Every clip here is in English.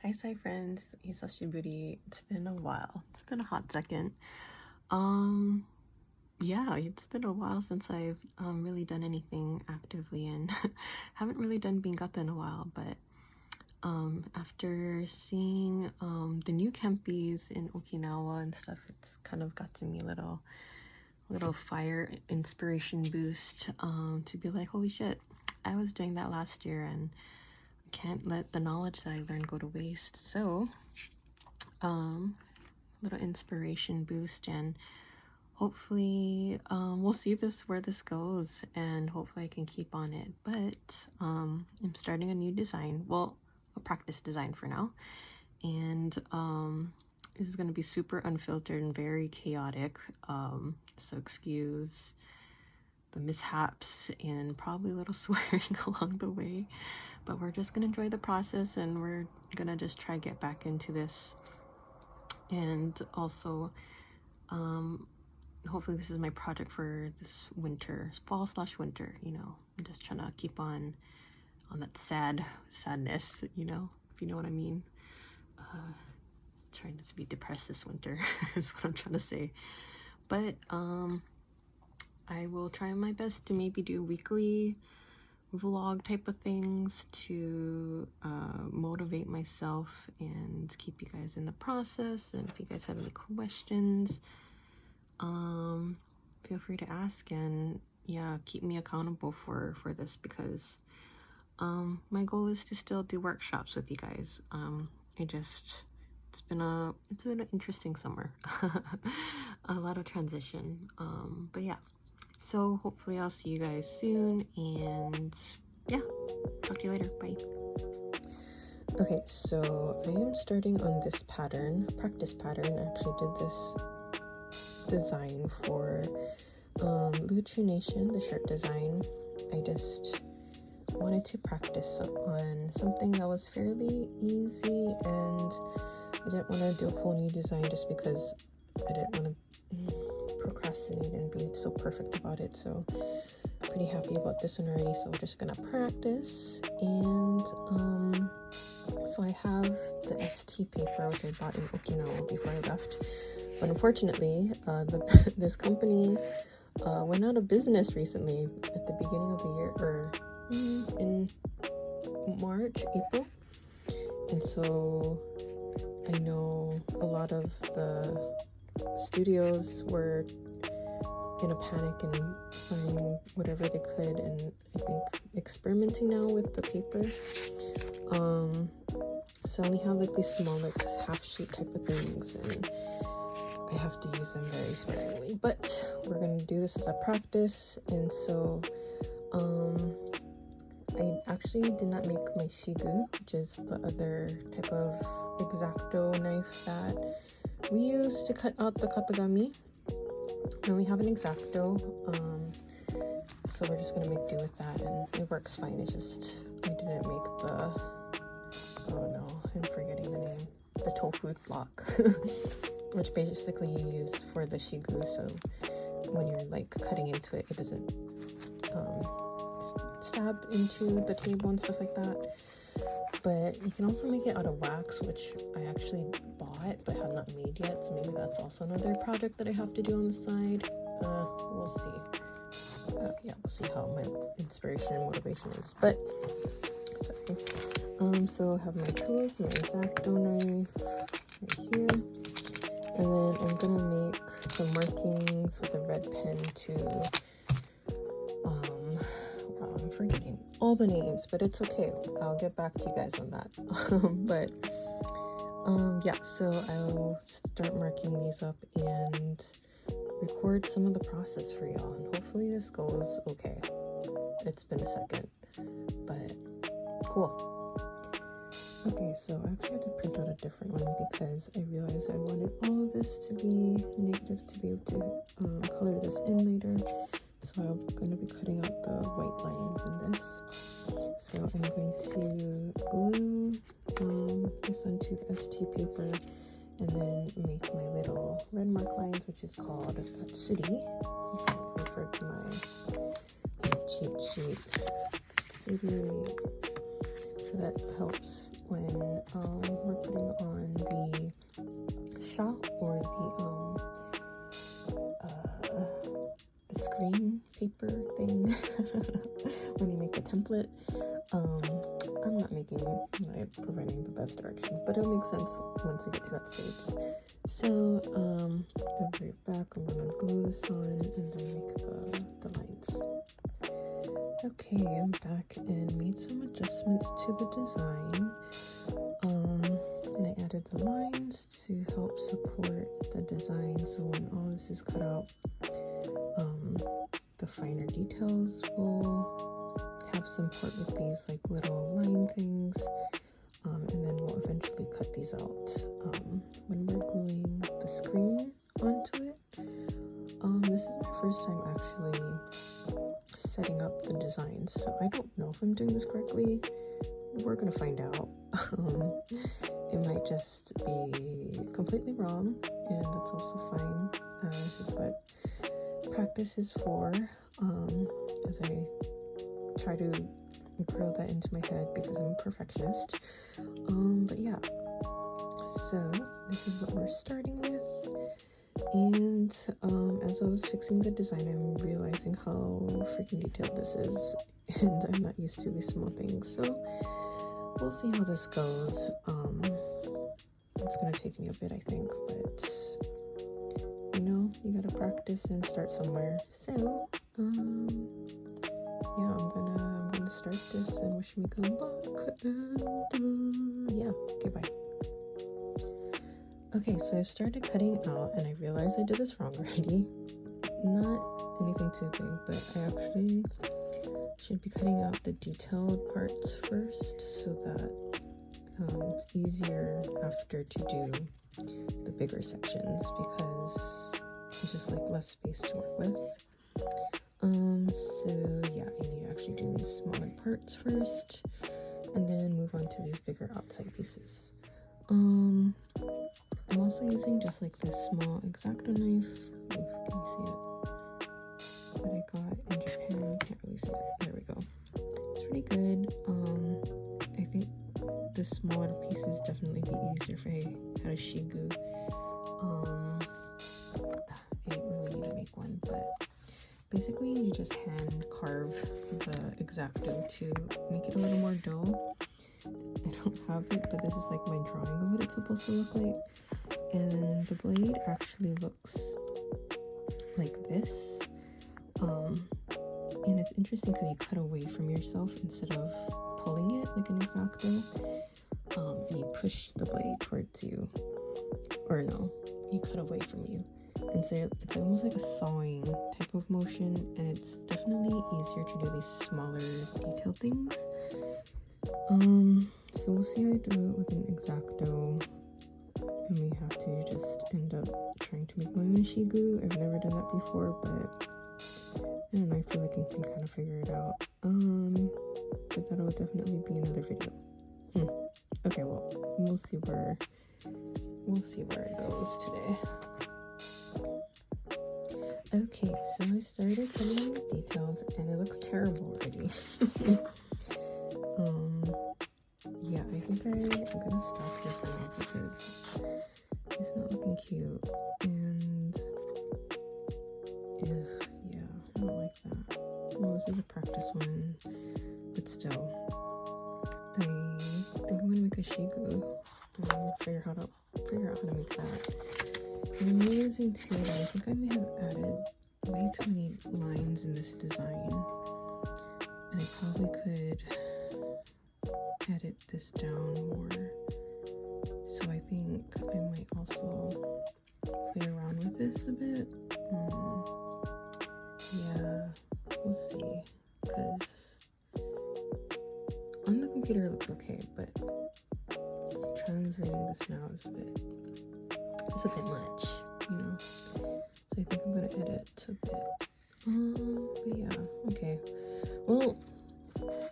Hi friends, Hisashiburi. It's been a while. It's been a hot second. Yeah, it's been a while since I've really done anything actively, and haven't really done bingata in a while, but after seeing the new campis in Okinawa and stuff, it's kind of got to me a little fire inspiration boost to be like, holy shit, I was doing that last year and can't let the knowledge that I learned go to waste. So little inspiration boost, and hopefully we'll see where this goes, and hopefully I can keep on it. But I'm starting a new design, well, a practice design for now, and this is going to be super unfiltered and very chaotic, so excuse the mishaps and probably a little swearing along the way, but we're just gonna enjoy the process, and we're gonna just try get back into this. And also hopefully this is my project for this winter, fall/winter, you know. I'm just trying to keep on that sadness, you know, if you know what I mean. Trying not to be depressed this winter is what I'm trying to say. But I will try my best to maybe do weekly vlog type of things to motivate myself and keep you guys in the process. And if you guys have any questions, feel free to ask, and yeah, keep me accountable for this, because my goal is to still do workshops with you guys. It's been an interesting summer. A lot of transition, but yeah, so hopefully I'll see you guys soon, and yeah, talk to you later. Bye. Okay, so I am starting on this practice pattern. I actually did this design for Luchu Nation, the shirt design. I just wanted to practice on something that was fairly easy, and I didn't want to do a whole new design just because I didn't want to procrastinate and be so perfect about it. So pretty happy about this one already, so we're just gonna practice. And so I have the ST paper, which I bought in Okinawa before I left, but unfortunately this company went out of business recently at the beginning of the year, or in March, April. And so I know a lot of the studios were in a panic and buying whatever they could, and I think experimenting now with the paper. So I only have like these small, like half sheet type of things, and I have to use them very sparingly, but we're gonna do this as a practice. And so I actually did not make my shigu, which is the other type of X-Acto knife that we use to cut out the katagami. I only have an X-Acto, so we're just gonna make do with that, and it works fine. It's just I didn't make the, oh no, I'm forgetting the name, the tofu block, which basically you use for the shigu, so when you're like cutting into it, it doesn't stab into the table and stuff like that. But you can also make it out of wax, which I actually bought but have not made yet, so maybe that's also another project that I have to do on the side. We'll see. Yeah, we'll see how my inspiration and motivation is. But sorry. So I have my tools, my X-Acto knife right here, and then I'm gonna make some markings with a red pen to I'm forgetting all the names, but it's okay. I'll get back to you guys on that. But yeah, so I'll start marking these up and record some of the process for y'all, and hopefully this goes okay. It's been a second, but cool. Okay, so I actually had to print out a different one because I realized I wanted all of this to be negative to be able to color this in later. So I'm going to be cutting out the white lines in this. So I'm going to glue this onto the ST paper, and then make my little red mark lines, which is called City. Refer to my cheat sheet. City. So that helps when we're template. I'm not providing the best directions, but it'll make sense once we get to that stage. So, I'll be right back. I'm gonna glue this on and then make the lines. Okay, I'm back and made some adjustments to the design. And I added the lines to help support the design, so when all this is cut out, the finer details will have support with these like little line things, and then we'll eventually cut these out when we're gluing the screen onto it. This is my first time actually setting up the design, so I don't know if I'm doing this correctly. We're gonna find out. It might just be completely wrong, and that's also fine. This is what practice is for, as I try to drill that into my head because I'm a perfectionist. But yeah, so this is what we're starting with. And as I was fixing the design, I'm realizing how freaking detailed this is, and I'm not used to these small things, so we'll see how this goes. It's gonna take me a bit, I think, but you gotta practice and start somewhere. So yeah, I'm gonna start this and wish me good luck, and yeah, okay, bye. Okay, so I started cutting out and I realized I did this wrong already. Not anything too big, but I actually should be cutting out the detailed parts first so that it's easier after to do the bigger sections, because it's just like less space to work with. So yeah, I need to actually do these smaller parts first and then move on to these bigger outside pieces. I'm also using just like this small X-Acto knife. Can you see it? That I got in Japan. Can't really see it. There we go. It's pretty good. I think the smaller pieces definitely be easier if I had a shigu. I really need to make one, but basically you just hand carve the X-Acto to make it a little more dull. I don't have it, but this is like my drawing of what it's supposed to look like. And the blade actually looks like this. And it's interesting because you cut away from yourself instead of pulling it like an X-Acto. And you push the blade towards you. Or no, you cut away from you. And so it's almost like a sawing type of motion, and it's definitely easier to do these smaller detailed things. So we'll see how I do it with an X-Acto. I may have to just end up trying to make my own shigu. I've never done that before, but I don't know, I feel like I can kind of figure it out. But that'll definitely be another video. Okay, well, we'll see where it goes today. Okay, so I started cutting the details and it looks terrible already. Yeah, I think I'm gonna stop here for now because it's not looking cute, and yeah, I don't like that. Well, this is a practice one, but still, I think I'm gonna make a shigu and figure out how to make that. And I'm realizing too that I think I may have added way too many lines in this design, and I probably could edit this down more. So I think I might also play around with this a bit. Yeah, we'll see, because on the computer it looks okay, but translating this now is a bit much, So I think I'm gonna edit a bit. But yeah, okay. Well,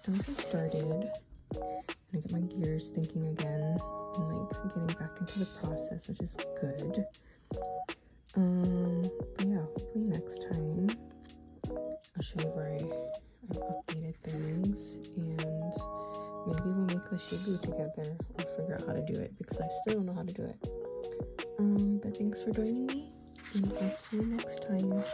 as I started, I get my gears thinking again and like getting back into the process, which is good. But yeah, hopefully next time I'll show you where I've updated things, and maybe we'll make a shigu together or figure out how to do it, because I still don't know how to do it. But thanks for joining me, and I'll see you next time.